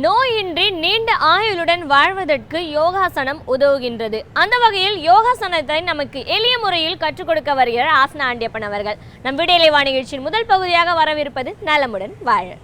நோயின்றி நீண்ட ஆயுளுடன் வாழ்வதற்கு யோகாசனம் உதவுகின்றது. அந்த வகையில் யோகாசனத்தை நமக்கு எளிய முறையில் கற்றுக் கொடுக்க வருகிறார் ஆசனா ஆண்டியப்பன் அவர்கள். நம் விடியலை நிகழ்ச்சியின் முதல் பகுதியாக வரவிருப்பது நலமுடன் வாழ.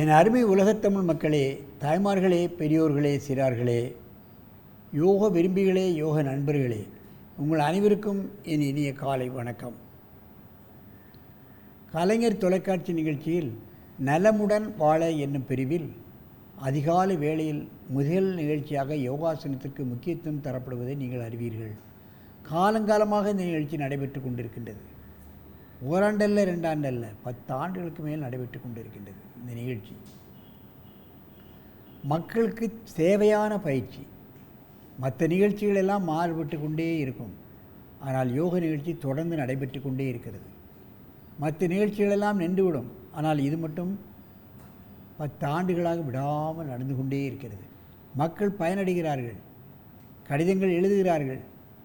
என் அருமை உலகத்தமிழ் மக்களே, தாய்மார்களே, பெரியோர்களே, சிறார்களே, யோக விரும்பிகளே, யோக நண்பர்களே, உங்கள் அனைவருக்கும் என் இனிய காலை வணக்கம். கலைஞர் தொலைக்காட்சி நிகழ்ச்சியில் நலமுடன் வாழ என்னும் பிரிவில் அதிகாலை வேளையில் முதல் நிகழ்ச்சியாக யோகாசனத்திற்கு முக்கியத்துவம் தரப்படுவதை நீங்கள் அறிவீர்கள். காலங்காலமாக இந்த நிகழ்ச்சி நடைபெற்று கொண்டிருக்கின்றது. ஓராண்டல்ல 2 ஆண்டல்ல 10 ஆண்டுகளுக்கு மேல் நடைபெற்று கொண்டிருக்கின்றது. இந்த நிகழ்ச்சி மக்களுக்கு தேவையான பயிற்சி. மற்ற நிகழ்ச்சிகள் எல்லாம் மாறுபட்டு கொண்டே இருக்கும். ஆனால் யோக நிகழ்ச்சி தொடர்ந்து நடைபெற்று கொண்டே இருக்கிறது. மற்ற நிகழ்ச்சிகளெல்லாம் நின்றுவிடும். ஆனால் இது மட்டும் 10 ஆண்டுகளாக விடாமல் நடந்து கொண்டே இருக்கிறது. மக்கள் பயனடைகிறார்கள், கடிதங்கள் எழுதுகிறார்கள்.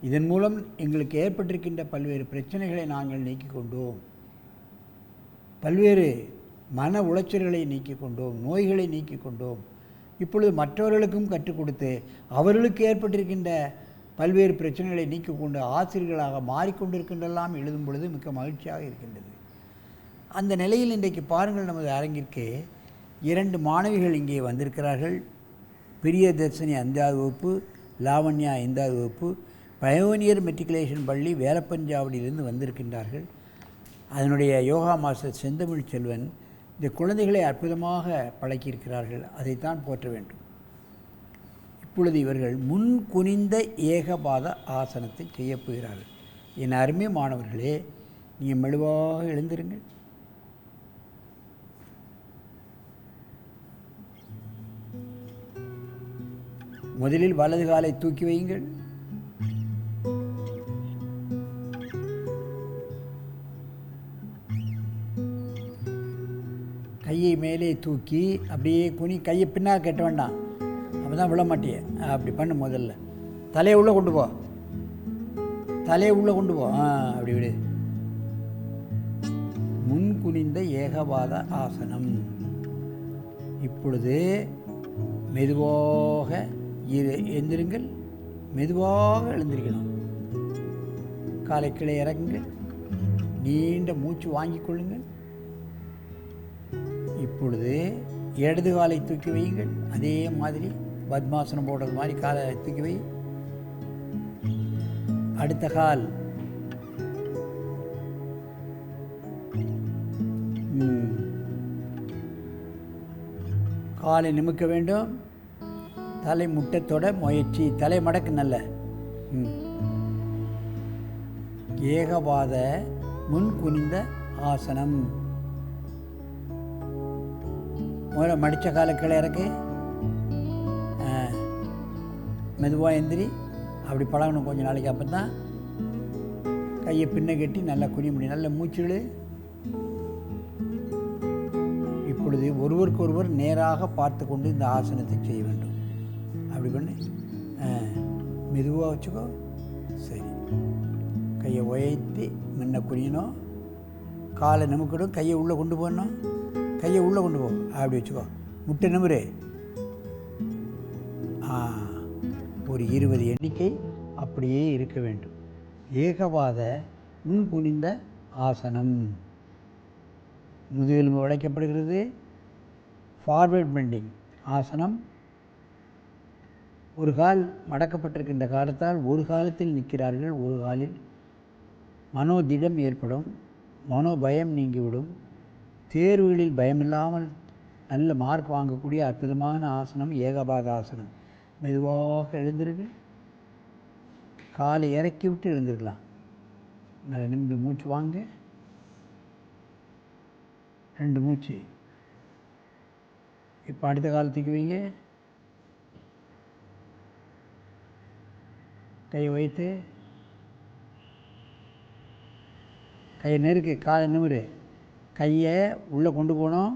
இதன் மூலம் எங்களுக்கு ஏற்பட்டிருக்கின்ற பல்வேறு பிரச்சனைகளை நாங்கள் நீக்கிக் கொண்டோம். பல்வேறு மன உளைச்சல்களை நீக்கிக் கொண்டோம், நோய்களை நீக்கிக் கொண்டோம். இப்பொழுது மற்றவர்களுக்கும் கற்றுக் கொடுத்து அவர்களுக்கு ஏற்பட்டிருக்கின்ற பல்வேறு பிரச்சனைகளை நீக்கிக் கொண்டு ஆசிரியர்களாக மாறிக்கொண்டிருக்கின்றெல்லாம் எழுதும் பொழுது மிக்க மகிழ்ச்சியாக இருக்கின்றது. அந்த நிலையில் இன்றைக்கு பாருங்கள், நமது அரங்கிற்கு 2 மாணவிகள் இங்கே வந்திருக்கிறார்கள். பிரியதர்ஷினி 5வது வகுப்பு, லாவண்யா 5வது வகுப்பு, பயோனியர் மெட்ரிகுலேஷன் பள்ளி வேலப்பஞ்சாவடியிலிருந்து வந்திருக்கின்றார்கள். அதனுடைய யோகா மாஸ்டர் செந்தமிழ் செல்வன் இந்த குழந்தைகளை அற்புதமாக பழக்கியிருக்கிறார்கள். அதைத்தான் போற்ற வேண்டும். இப்பொழுது இவர்கள் முன் குனிந்த ஏகபாத ஆசனத்தை செய்யப் போகிறார்கள். என் அருமை மாணவர்களே, நீங்கள் மெதுவாக எழுந்திருங்கள். முதலில் வலது காலை தூக்கி வையுங்கள். கையை மேலே தூக்கி அப்படியே குனி. கையை பின்னால் கட்ட வேண்டாம், அப்போ தான் விழ மாட்டியே. அப்படி பண்ணு. முதல்ல தலையை உள்ளே கொண்டு போ, தலையை உள்ளே கொண்டு போ. அப்படி விடு. முன் குனிந்த ஏகபாத ஆசனம். இப்பொழுது மெதுவாக எழுந்திருங்கள். மெதுவாக எழுந்திருக்கணும். காலை கீழே இறங்குங்கள். நீண்ட மூச்சு வாங்கிக் கொள்ளுங்கள். இப்பொழுது இடது காலை தூக்கி வையுங்கள். அதே மாதிரி பத்மாசனம் போடுறது மாதிரி காலை தூக்கி வை. அடுத்த கால். காலை நிமிக்க வேண்டும். தலை முட்டத்தோட முயற்சி. தலை மடக்கு. நல்ல ஏகபாத முன் குனிந்த ஆசனம். முதல்ல மடித்த காலை கீழே இறக்கு. மெதுவாக எந்திரி. அப்படி பழகணும் கொஞ்சம் நாளைக்கு. அப்போ தான் கையை பின்ன கட்டி நல்லா குனிய முடியும். நல்ல மூச்சுடு. இப்பொழுது ஒருவருக்கு ஒருவர் நேராக பார்த்து கொண்டு இந்த ஆசனத்தை செய்ய வேண்டும். அப்படி பண்ணு. மெதுவாக வச்சுக்கோ. சரி. கையை உயர்த்தி முன்ன குனியணும். காலை நிமிக்கணும். கையை உள்ளே கொண்டு போகணும். கையை உள்ளே கொண்டு போ. அப்படி வச்சுக்கோ. முட்டை நிமிரு. ஒரு 20 எண்ணிக்கை அப்படியே இருக்க வேண்டும். ஏகபாத முன் குனிந்த ஆசனம். முதுகெலும்பு உடைக்கப்படுகிறது. ஃபார்வர்ட் பெண்டிங் ஆசனம். ஒரு கால் மடக்கப்பட்டிருக்கின்ற காலத்தால் ஒரு காலத்தில் நிற்கிறார்கள், ஒரு காலில் மனோதிடம் ஏற்படும். மனோபயம் நீங்கிவிடும். தேர்வுகளில் பயமில்லாமல் நல்ல மார்க் வாங்கக்கூடிய அற்புதமான ஆசனம் ஏகபாதாசனம். மெதுவாக எழுந்திருக்கு. காலை இறக்கி விட்டு எழுந்திருக்கலாம். நல்ல நிமிந்து மூச்சு வாங்க. 2 மூச்சு. இப்போ அடுத்த காலத்துக்கு வைங்க. கையை வைத்து கையை நெருக்கு. காலை நிமிரு. கையை உள்ளே கொண்டு போகணும்.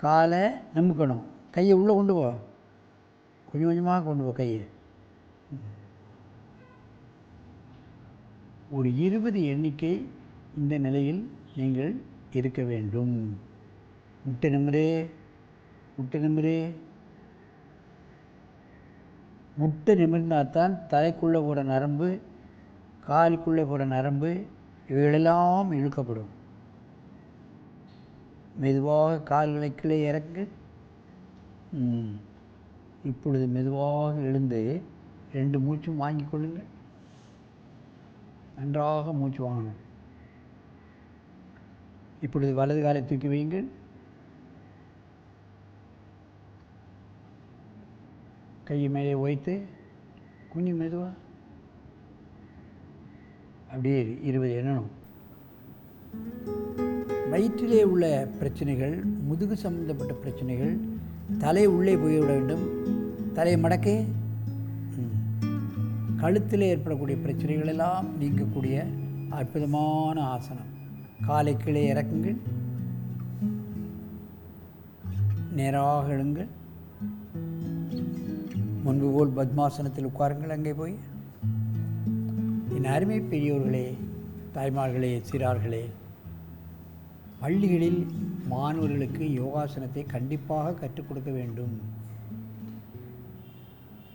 காலை நிமிக்கணும். கையை உள்ளே கொண்டு போ. கொஞ்சம் கொஞ்சமாக கொண்டு போ கையை. ஒரு 20 எண்ணிக்கை இந்த நிலையில் நீங்கள் இருக்க வேண்டும். முட்டை நிமிரு. முட்டை நிமிரு. முட்டை நிமிர்ந்தால்தான் தலைக்குள்ளே போகிற நரம்பு, காலுக்குள்ளே போகிற நரம்பு இவைகளெல்லாம் இழுக்கப்படும். மெதுவாக கால்களை கீழே இறக்கு. இப்பொழுது மெதுவாக எழுந்து 2 மூச்சும் வாங்கி கொள்ளுங்கள். நன்றாக மூச்சு வாங்கணும். இப்பொழுது வலது காலை தூக்கி வையுங்கள். கையை மேலே வைத்து கொஞ்சம் மெதுவாக அப்படியே 20 எண்ணணும். வயிற்றிலே உள்ள பிரச்சனைகள், முதுகு சம்பந்தப்பட்ட பிரச்சனைகள், தலை உள்ளே போய்விட வேண்டும். தலையை மடக்கே. கழுத்தில் ஏற்படக்கூடிய பிரச்சனைகள் எல்லாம் நீங்கக்கூடிய அற்புதமான ஆசனம். காலை கீழே இறக்குங்கள். நேராக எழுங்கள். முன்பு போல் பத்மாசனத்தில் உட்காருங்கள். அங்கே போய் என் அருமை பெரியோர்களே, தாய்மார்களே, சிறார்களே, பள்ளிகளில் மாணவர்களுக்கு யோகாசனத்தை கண்டிப்பாக கற்றுக் கொடுக்க வேண்டும்.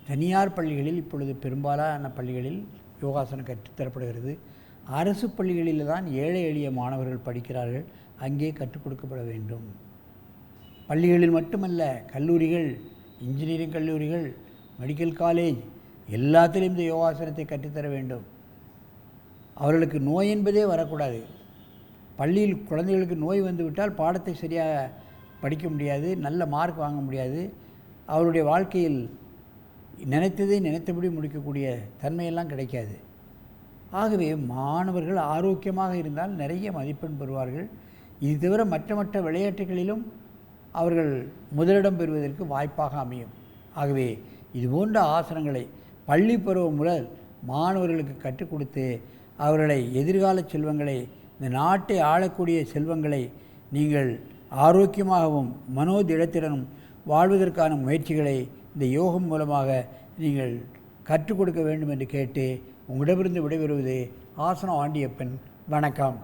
தனியார் பள்ளிகளில் இப்பொழுது பெரும்பாலான பள்ளிகளில் யோகாசனம் கற்றுத்தரப்படுகிறது. அரசு பள்ளிகளில் தான் ஏழை எளிய மாணவர்கள் படிக்கிறார்கள். அங்கே கற்றுக் கொடுக்கப்பட வேண்டும். பள்ளிகளில் மட்டுமல்ல, கல்லூரிகள், இன்ஜினியரிங் கல்லூரிகள், மெடிக்கல் காலேஜ் எல்லாத்திலையும் இந்த யோகாசனத்தை கற்றுத்தர வேண்டும். அவர்களுக்கு நோய் என்பதே வரக்கூடாது. பள்ளியில் குழந்தைகளுக்கு நோய் வந்துவிட்டால் பாடத்தை சரியாக படிக்க முடியாது, நல்ல மார்க் வாங்க முடியாது. அவருடைய வாழ்க்கையில் நினைத்ததை நினைத்தபடி முடிக்கக்கூடிய தன்மையெல்லாம் கிடைக்காது. ஆகவே மாணவர்கள் ஆரோக்கியமாக இருந்தால் நிறைய மதிப்பெண் பெறுவார்கள். இது தவிர மற்ற விளையாட்டுகளிலும் அவர்கள் முதலிடம் பெறுவதற்கு வாய்ப்பாக அமையும். ஆகவே இதுபோன்ற ஆசனங்களை பள்ளி பருவம் முதல் மாணவர்களுக்கு கற்றுக் கொடுத்து அவர்களை எதிர்கால செல்வங்களை, இந்த நாட்டை ஆளக்கூடிய செல்வங்களை நீங்கள் ஆரோக்கியமாகவும் மனோதிடத்துடனும் வாழ்வதற்கான முயற்சிகளை இந்த யோகம் மூலமாக நீங்கள் கற்றுக் கொடுக்க வேண்டும் என்று கேட்டு உங்களிடமிருந்து விடைபெறுவது ஆசனம் ஆண்டியப்பன். வணக்கம்.